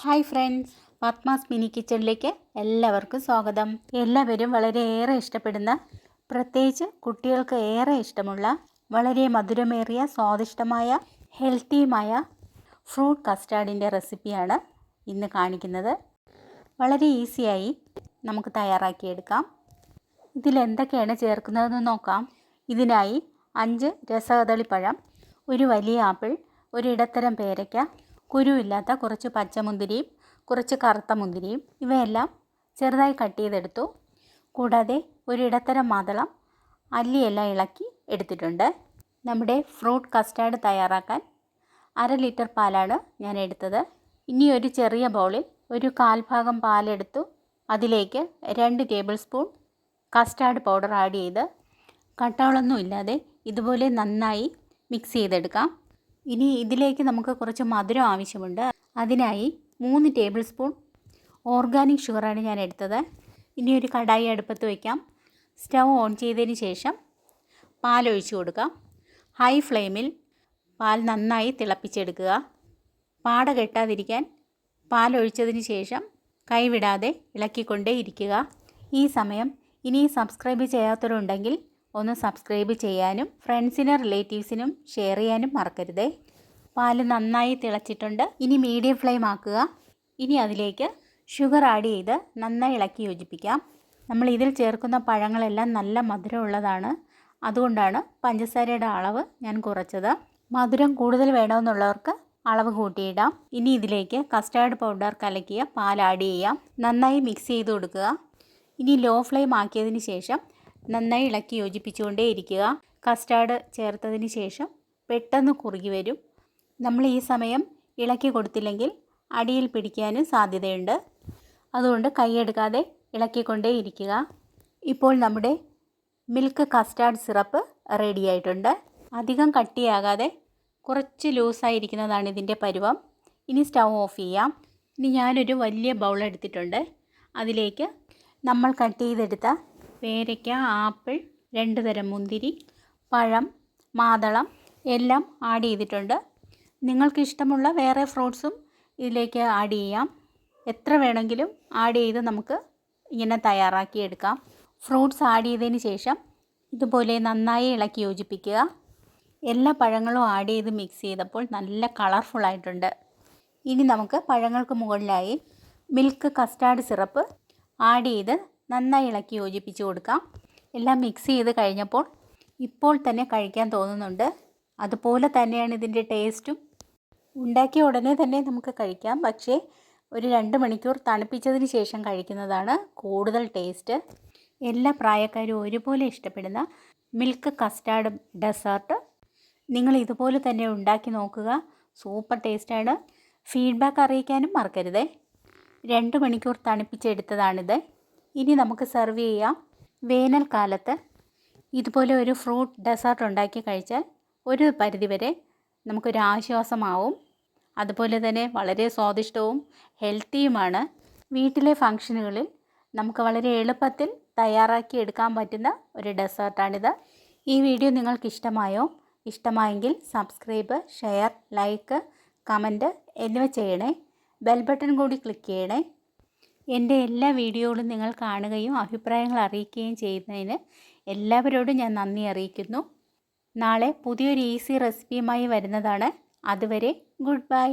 Hi friends, Padmas mini കിച്ചണിലേക്ക് എല്ലാവർക്കും സ്വാഗതം. എല്ലാവരും വളരെയേറെ ഇഷ്ടപ്പെടുന്ന, പ്രത്യേകിച്ച് കുട്ടികൾക്ക് ഏറെ ഇഷ്ടമുള്ള, വളരെ മധുരമേറിയ സ്വാദിഷ്ടമായ ഹെൽത്തിയുമായ ഫ്രൂട്ട് കസ്റ്റാർഡിൻ്റെ റെസിപ്പിയാണ് ഇന്ന് കാണിക്കുന്നത്. വളരെ ഈസിയായി നമുക്ക് തയ്യാറാക്കിയെടുക്കാം. ഇതിലെന്തൊക്കെയാണ് ചേർക്കുന്നതെന്ന് നോക്കാം. ഇതിനായി 5 രസകദളിപ്പഴം, ഒരു വലിയ ആപ്പിൾ, ഒരു ഇടത്തരം പേരയ്ക്ക, കുരുവില്ലാത്ത കുറച്ച് പച്ചമുന്തിരിയും കുറച്ച് കറുത്ത മുന്തിരിയും ഇവയെല്ലാം ചെറുതായി കട്ട് ചെയ്തെടുത്തു. കൂടാതെ ഒരു ഇടത്തരം മാതളം അല്ലിയെല്ലാം ഇളക്കി എടുത്തിട്ടുണ്ട്. നമ്മുടെ ഫ്രൂട്ട് കസ്റ്റാർഡ് തയ്യാറാക്കാൻ 1/2 ലിറ്റർ പാലാണ് ഞാൻ എടുത്തത്. ഇനി ഒരു ചെറിയ ബൗളിൽ ഒരു 1/4 ഭാഗം പാലെടുത്തു. അതിലേക്ക് 2 table spoon custard powder add ചെയ്ത് കട്ടകളൊന്നും ഇല്ലാതെ ഇതുപോലെ നന്നായി മിക്സ് ചെയ്തെടുക്കാം. ഇനി ഇതിലേക്ക് നമുക്ക് കുറച്ച് മധുരം ആവശ്യമുണ്ട്. അതിനായി 3 ടേബിൾ സ്പൂൺ ഓർഗാനിക് ഷുഗറാണ് ഞാൻ എടുത്തത്. ഇനി ഒരു കടായി അടുപ്പത്ത് വയ്ക്കാം. സ്റ്റൗ ഓൺ ചെയ്തതിന് ശേഷം പാലൊഴിച്ച് കൊടുക്കാം. ഹൈ ഫ്ലെയിമിൽ പാൽ നന്നായി തിളപ്പിച്ചെടുക്കുക. പാട കെട്ടാതിരിക്കാൻ പാലൊഴിച്ചതിന് ശേഷം കൈവിടാതെ ഇളക്കിക്കൊണ്ടേ ഇരിക്കുക. ഈ സമയം ഇനി സബ്സ്ക്രൈബ് ചെയ്യാത്തവരുണ്ടെങ്കിൽ ഒന്ന് സബ്സ്ക്രൈബ് ചെയ്യാനും ഫ്രണ്ട്സിനും റിലേറ്റീവ്സിനും ഷെയർ ചെയ്യാനും മറക്കരുതേ. പാല് നന്നായി തിളച്ചിട്ടുണ്ട്. ഇനി മീഡിയം ഫ്ലെയിം ആക്കുക. ഇനി അതിലേക്ക് ഷുഗർ ആഡ് ചെയ്ത് നന്നായി ഇളക്കി യോജിപ്പിക്കാം. നമ്മൾ ഇതിൽ ചേർക്കുന്ന പഴങ്ങളെല്ലാം നല്ല മധുരമുള്ളതാണ്. അതുകൊണ്ടാണ് പഞ്ചസാരയുടെ അളവ് ഞാൻ കുറച്ചത്. മധുരം കൂടുതൽ വേണമെന്നുള്ളവർക്ക് അളവ് കൂട്ടിയിടാം. ഇനി ഇതിലേക്ക് കസ്റ്റാർഡ് പൗഡർ കലക്കിയ പാൽ ആഡ് ചെയ്യാം. നന്നായി മിക്സ് ചെയ്ത് കൊടുക്കുക. ഇനി ലോ ഫ്ലെയിം ആക്കിയതിന് ശേഷം നന്നായി ഇളക്കി യോജിപ്പിച്ചുകൊണ്ടേ ഇരിക്കുക. കസ്റ്റാർഡ് ചേർത്തതിന് ശേഷം പെട്ടെന്ന് കുറുകി വരും. നമ്മൾ ഈ സമയം ഇളക്കി കൊടുത്തില്ലെങ്കിൽ അടിയിൽ പിടിക്കാനും സാധ്യതയുണ്ട്. അതുകൊണ്ട് കൈയെടുക്കാതെ ഇളക്കിക്കൊണ്ടേ ഇരിക്കുക. ഇപ്പോൾ നമ്മുടെ മിൽക്ക് കസ്റ്റാർഡ് സിറപ്പ് റെഡി ആയിട്ടുണ്ട്. അധികം കട്ടിയാകാതെ കുറച്ച് ലൂസായിരിക്കുന്നതാണ് ഇതിൻ്റെ പരുവം. ഇനി സ്റ്റൗ ഓഫ് ചെയ്യാം. ഇനി ഞാനൊരു വലിയ ബൗൾ എടുത്തിട്ടുണ്ട്. അതിലേക്ക് നമ്മൾ കട്ട് ചെയ്തെടുത്ത പേരയ്ക്ക, ആപ്പിൾ, 2 തരം മുന്തിരി, പഴം, മാതളം എല്ലാം ആഡ് ചെയ്തിട്ടുണ്ട്. നിങ്ങൾക്കിഷ്ടമുള്ള വേറെ ഫ്രൂട്ട്സും ഇതിലേക്ക് ആഡ് ചെയ്യാം. എത്ര വേണമെങ്കിലും ആഡ് ചെയ്ത് നമുക്ക് ഇങ്ങനെ തയ്യാറാക്കിയെടുക്കാം. ഫ്രൂട്ട്സ് ആഡ് ചെയ്തതിന് ശേഷം ഇതുപോലെ നന്നായി ഇളക്കി യോജിപ്പിക്കുക. എല്ലാ പഴങ്ങളും ആഡ് ചെയ്ത് മിക്സ് ചെയ്തപ്പോൾ നല്ല കളർഫുള്ളായിട്ടുണ്ട്. ഇനി നമുക്ക് പഴങ്ങൾക്ക് മുകളിലായി മിൽക്ക് കസ്റ്റാർഡ് സിറപ്പ് ആഡ് ചെയ്ത് നന്നായി ഇളക്കി യോജിപ്പിച്ച് കൊടുക്കാം. എല്ലാം മിക്സ് ചെയ്ത് കഴിഞ്ഞപ്പോൾ ഇപ്പോൾ തന്നെ കഴിക്കാൻ തോന്നുന്നുണ്ട്. അതുപോലെ തന്നെയാണ് ഇതിൻ്റെ ടേസ്റ്റും. ഉണ്ടാക്കിയ ഉടനെ തന്നെ നമുക്ക് കഴിക്കാം. പക്ഷേ ഒരു 2 മണിക്കൂർ തണുപ്പിച്ചതിന് ശേഷം കഴിക്കുന്നതാണ് കൂടുതൽ ടേസ്റ്റ്. എല്ലാ പ്രായക്കാരും ഒരുപോലെ ഇഷ്ടപ്പെടുന്ന മിൽക്ക് കസ്റ്റാർഡ് ഡെസേർട്ട് നിങ്ങൾ ഇതുപോലെ തന്നെ ഉണ്ടാക്കി നോക്കുക. സൂപ്പർ ടേസ്റ്റാണ്. ഫീഡ്ബാക്ക് അറിയിക്കാനും മറക്കരുതേ. 2 മണിക്കൂർ തണുപ്പിച്ചെടുത്തതാണിത്. ഇനി നമുക്ക് സെർവ് ചെയ്യാം. വേനൽക്കാലത്ത് ഇതുപോലെ ഒരു ഫ്രൂട്ട് ഡെസേർട്ട് ഉണ്ടാക്കി കഴിച്ചാൽ ഒരു പരിധിവരെ നമുക്കൊരു ആശ്വാസമാവും. അതുപോലെ തന്നെ വളരെ സ്വാദിഷ്ടവും ഹെൽത്തിയുമാണ്. വീട്ടിലെ ഫംഗ്ഷനുകളിൽ നമുക്ക് വളരെ എളുപ്പത്തിൽ തയ്യാറാക്കി എടുക്കാൻ പറ്റുന്ന ഒരു ഡെസേർട്ടാണിത്. ഈ വീഡിയോ നിങ്ങൾക്ക് ഇഷ്ടമായോ? ഇഷ്ടമായെങ്കിൽ സബ്സ്ക്രൈബ്, ഷെയർ, ലൈക്ക്, കമൻറ്റ് എന്നിവ ചെയ്യണേ. ബെൽ ബട്ടൺ കൂടി ക്ലിക്ക് ചെയ്യണേ. എൻ്റെ എല്ലാ വീഡിയോകളും നിങ്ങൾ കാണുകയും അഭിപ്രായങ്ങൾ അറിയിക്കുകയും ചെയ്യുന്നതിന് എല്ലാവരോടും ഞാൻ നന്ദി അറിയിക്കുന്നു. നാളെ പുതിയൊരു ഈസി റെസിപ്പിയുമായി വരുന്നതാണ്. അതുവരെ ഗുഡ് ബൈ.